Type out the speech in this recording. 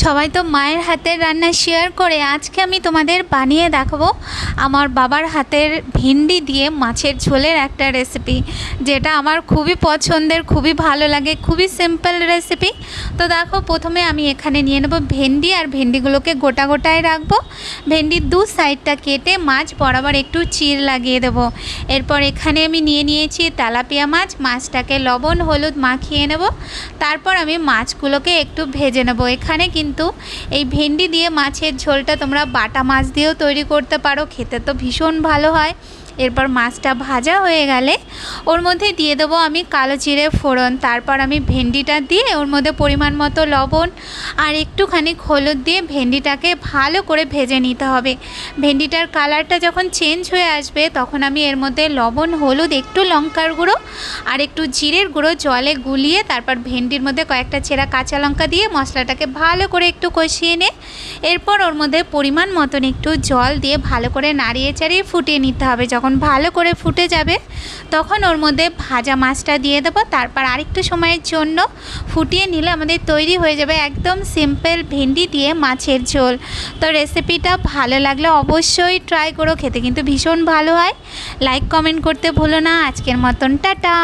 সবাই তো মায়ের হাতের রান্না শেয়ার করে আজকে আমি তোমাদের বানিয়ে দেখাবো আমার বাবার হাতের ভেন্ডি দিয়ে মাছের ঝোলের একটা রেসিপি, যেটা আমার খুবই পছন্দের, খুবই ভালো লাগে, খুবই সিম্পল রেসিপি। তো দেখো, প্রথমে আমি এখানে নিয়ে নেব ভেন্ডি, আর ভেন্ডিগুলোকে গোটা গোটায় রাখবো। ভেন্ডির দু সাইডটা কেটে মাছ বরাবর একটু চির লাগিয়ে দেব। এরপর এখানে আমি নিয়ে নিয়েছি তেলাপিয়া মাছ, মাছটাকে লবণ হলুদ মাখিয়ে নেব। তারপর আমি মাছগুলোকে একটু ভেজে নেব। এখানে কিন্তু এই ভেন্ডি দিয়ে মাছের ঝোলটা তোমরা বাটা মাছ দিয়েও তৈরি করতে পারো, খেতে তো ভীষণ ভালো হয়। এরপর মাছটা ভাজা হয়ে গেলে ওর মধ্যে দিয়ে দেবো আমি কালো জিরে ফোড়ন। তারপর আমি ভেন্ডিটা দিয়ে ওর মধ্যে পরিমাণ মতো লবণ আর একটুখানি হলুদ দিয়ে ভেন্ডিটাকে ভালো করে ভেজে নিতে হবে। ভেন্ডিটার কালারটা যখন চেঞ্জ হয়ে আসবে তখন আমি এর মধ্যে লবণ হলুদ একটু লঙ্কার গুঁড়ো আর একটু জিরের গুঁড়ো জলে গুলিয়ে তারপর ভেন্ডির মধ্যে কয়েকটা চেরা কাঁচা লঙ্কা দিয়ে মশলাটাকে ভালো করে একটু কষিয়ে নে। এরপর ওর মধ্যে পরিমাণ মতন একটু জল দিয়ে ভালো করে নাড়িয়ে চাড়িয়ে ফুটিয়ে নিতে হবে। যখন ভালো করে ফুটে যাবে তখন ওর মধ্যে ভাজা মাছটা দিয়ে দেবো। তারপর আরেকটু সময়ের জন্য ফুটিয়ে নিলে আমাদের তৈরি হয়ে যাবে একদম সিম্পল ভেন্ডি দিয়ে মাছের ঝোল। তো রেসিপিটা ভালো লাগলে অবশ্যই ট্রাই করো, খেতে কিন্তু ভীষণ ভালো হয়। লাইক কমেন্ট করতে ভুলো না। আজকের মতন টাটা।